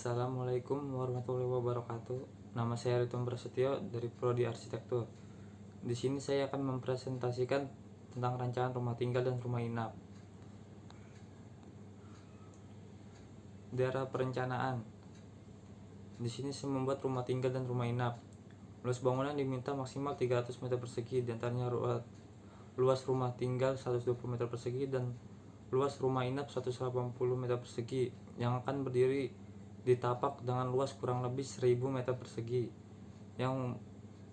Assalamualaikum warahmatullahi wabarakatuh. Nama saya Ridwan Prasetyo dari Prodi Arsitektur. Di sini saya akan mempresentasikan tentang rancangan rumah tinggal dan rumah inap. Daerah perencanaan. Di sini saya membuat rumah tinggal dan rumah inap. Luas bangunan diminta maksimal 300 meter persegi, di antaranya luas rumah tinggal 120 meter persegi dan luas rumah inap 180 meter persegi yang akan berdiri di tapak dengan luas kurang lebih 1000 meter persegi, yang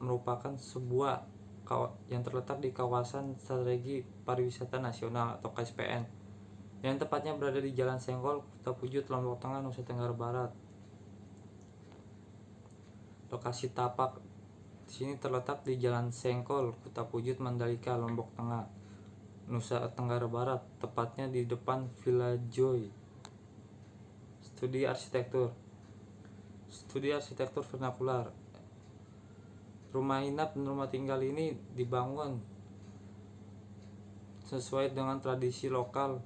merupakan sebuah yang terletak di kawasan strategi pariwisata nasional atau KSPN, yang tepatnya berada di Jalan Senggol, Kota Pujut, Lombok Tengah, Nusa Tenggara Barat. Lokasi tapak di sini terletak di Jalan Sengkol, Kota Pujut, Mandalika, Lombok Tengah, Nusa Tenggara Barat, tepatnya di depan Villa Joy. Studi arsitektur vernakular. Rumah inap dan rumah tinggal ini dibangun sesuai dengan tradisi lokal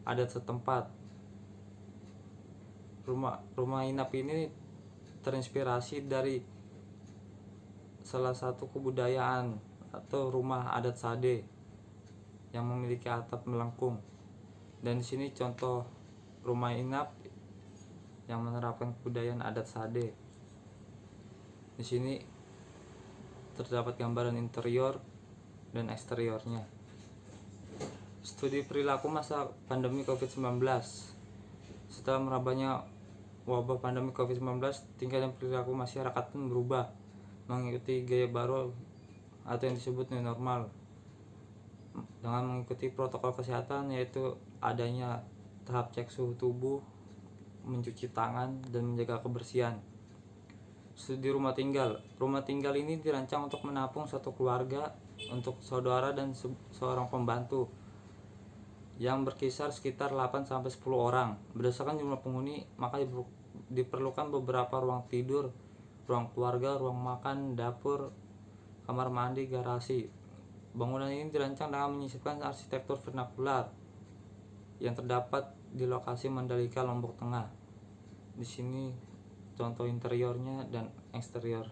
adat setempat. Rumah inap ini terinspirasi dari salah satu kebudayaan atau rumah adat Sade yang memiliki atap melengkung. Dan di sini contoh rumah inap yang menerapkan kebudayaan adat Sade. Di sini terdapat gambaran interior dan eksteriornya. Studi perilaku masa pandemi COVID-19. Setelah merambahnya wabah pandemi COVID-19, tingkah dan perilaku masyarakat pun berubah mengikuti gaya baru atau yang disebut new normal, dengan mengikuti protokol kesehatan, yaitu adanya tahap cek suhu tubuh, mencuci tangan, dan menjaga kebersihan. Studi rumah tinggal. Rumah tinggal ini dirancang untuk menampung satu keluarga untuk saudara dan seorang pembantu yang berkisar sekitar 8-10 orang. Berdasarkan jumlah penghuni, maka diperlukan beberapa ruang tidur, ruang keluarga, ruang makan, dapur, kamar mandi, garasi. Bangunan ini dirancang dengan menyisipkan arsitektur vernakular yang terdapat di lokasi Mandalika, Lombok Tengah. Di sini contoh interiornya dan eksterior.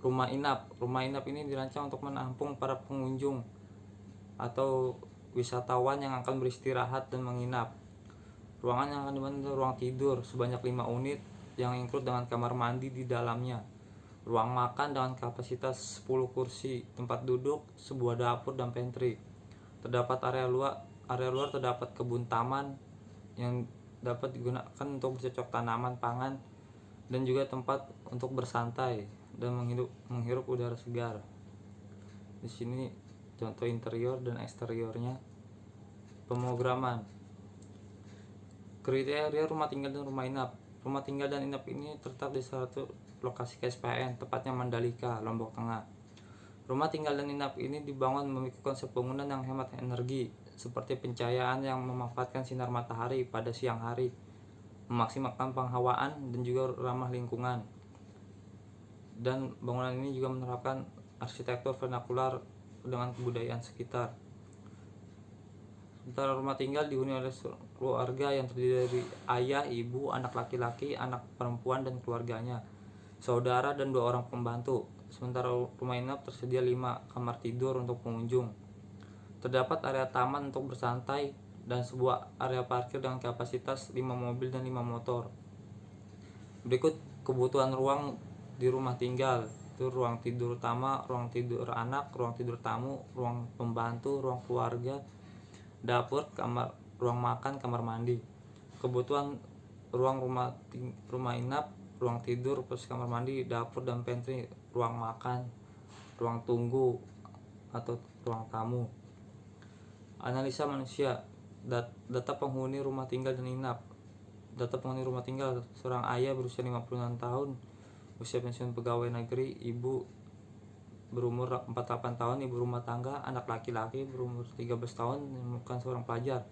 Rumah inap ini dirancang untuk menampung para pengunjung atau wisatawan yang akan beristirahat dan menginap. Ruangan yang akan dibangun ruang tidur sebanyak 5 unit yang include dengan kamar mandi di dalamnya. Ruang makan dengan kapasitas 10 kursi tempat duduk, sebuah dapur dan pantry. Terdapat area luar terdapat kebun taman yang dapat digunakan untuk bercocok tanaman pangan dan juga tempat untuk bersantai dan menghirup udara segar. Di sini contoh interior dan eksteriornya. Pemrograman. Kriteria rumah tinggal dan rumah inap. Rumah tinggal dan inap ini terletak di satu lokasi KSPN, tepatnya Mandalika, Lombok Tengah. Rumah tinggal dan inap ini dibangun memiliki konsep bangunan yang hemat energi, seperti pencahayaan yang memanfaatkan sinar matahari pada siang hari, memaksimalkan penghawaan dan juga ramah lingkungan. Dan bangunan ini juga menerapkan arsitektur vernakular dengan kebudayaan sekitar. Sementara rumah tinggal dihuni oleh keluarga yang terdiri dari ayah, ibu, anak laki-laki, anak perempuan dan keluarganya, saudara dan 2 orang pembantu. Sementara rumah inap tersedia 5 kamar tidur untuk pengunjung. Terdapat area taman untuk bersantai dan sebuah area parkir dengan kapasitas 5 mobil dan 5 motor. Berikut kebutuhan ruang di rumah tinggal. Itu ruang tidur utama, ruang tidur anak, ruang tidur tamu, ruang pembantu, ruang keluarga, dapur, kamar, ruang makan, kamar mandi. Kebutuhan ruang rumah inap, ruang tidur plus kamar mandi, dapur dan pantry, ruang makan, ruang tunggu atau ruang tamu. Analisa manusia. Data penghuni rumah tinggal dan inap. Data penghuni rumah tinggal: seorang ayah berusia 56 tahun, usia pensiun pegawai negeri, ibu berumur 48 tahun, ibu rumah tangga, anak laki-laki berumur 13 tahun, bukan seorang pelajar.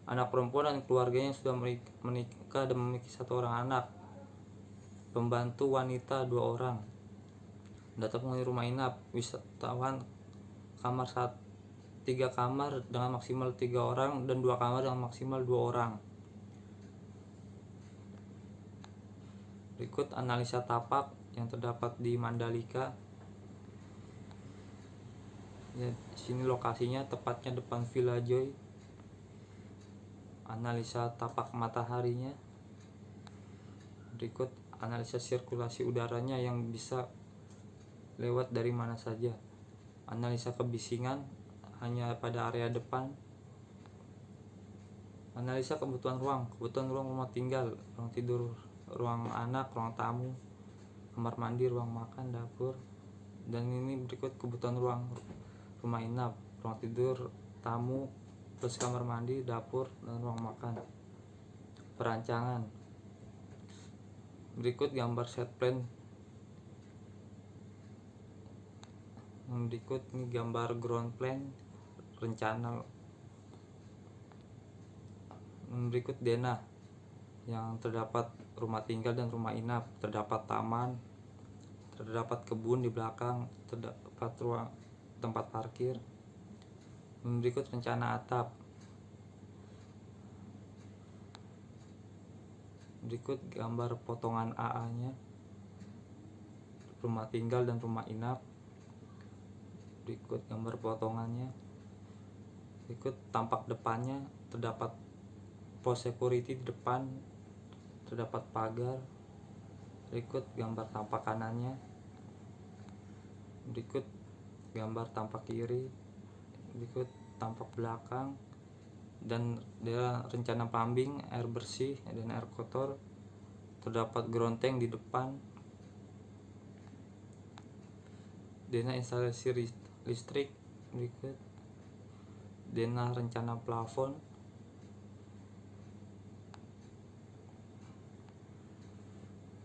Anak perempuan dan keluarganya sudah menikah dan memiliki 1 orang anak. Pembantu wanita 2 orang. Data penghuni rumah inap: wisatawan, kamar 3 kamar dengan maksimal 3 orang dan 2 kamar dengan maksimal 2 orang. Berikut analisa tapak yang terdapat di Mandalika. Ya, sini lokasinya tepatnya depan Villa Joy. Analisa tapak mataharinya. Berikut analisa sirkulasi udaranya yang bisa lewat dari mana saja. Analisa kebisingan hanya pada area depan. Analisa kebutuhan ruang rumah tinggal, ruang tidur, ruang anak, ruang tamu, kamar mandi, ruang makan, dapur. Dan ini berikut kebutuhan ruang rumah inap, ruang tidur, tamu, plus kamar mandi, dapur, dan ruang makan. Perancangan. Berikut gambar set plan. Berikut ini gambar ground plan, rencana. Berikut denah yang terdapat rumah tinggal dan rumah inap, terdapat taman, terdapat kebun di belakang, terdapat ruang tempat parkir. Berikut rencana atap. Berikut gambar potongan AA-nya, rumah tinggal dan rumah inap. Berikut gambar potongannya. Berikut tampak depannya, terdapat pos security di depan, terdapat pagar. Berikut gambar tampak kanannya. Berikut gambar tampak kiri. Berikut tampak belakang. Dan dia rencana plumbing, air bersih dan air kotor. Terdapat ground tank di depan. Denah instalasi listrik. Berikut denah rencana plafon.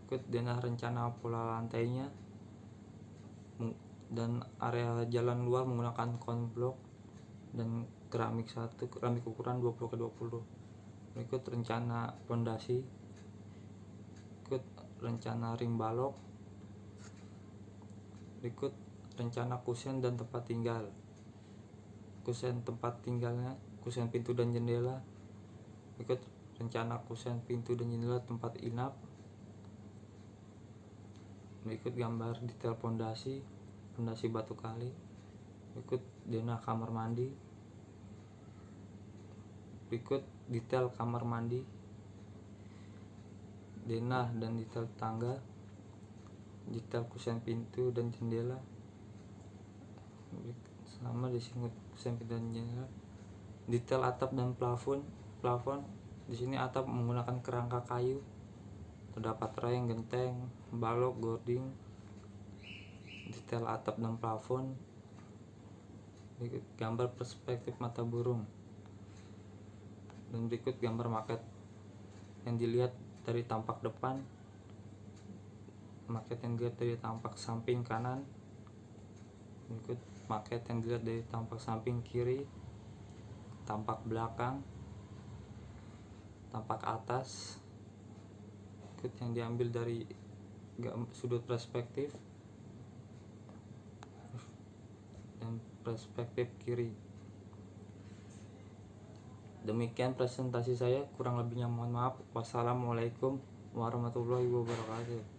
Berikut denah rencana pola lantainya dan area jalan luar menggunakan konblok dan keramik ukuran 20x20. Berikut rencana pondasi. Berikut rencana ring balok. Berikut rencana kusen dan tempat tinggal. Kusen tempat tinggalnya, kusen pintu dan jendela. Berikut rencana kusen pintu dan jendela tempat inap. Berikut gambar detail pondasi batu kali. Berikut denah kamar mandi. Berikut detail kamar mandi, denah dan detail tangga, detail kusen pintu dan jendela. Sama di sini kusen pintu dan jendela. Detail atap dan plafon. Di sini atap menggunakan kerangka kayu. Terdapat reng, genteng, balok, gording. Detail atap dan plafon. Berikut gambar perspektif mata burung. Dan berikut gambar maket yang dilihat dari tampak depan, maket yang dilihat dari tampak samping kanan. Berikut maket yang dilihat dari tampak samping kiri, tampak belakang, tampak atas. Berikut yang diambil dari sudut perspektif dan perspektif kiri. Demikian presentasi saya, kurang lebihnya mohon maaf. Wassalamualaikum warahmatullahi wabarakatuh.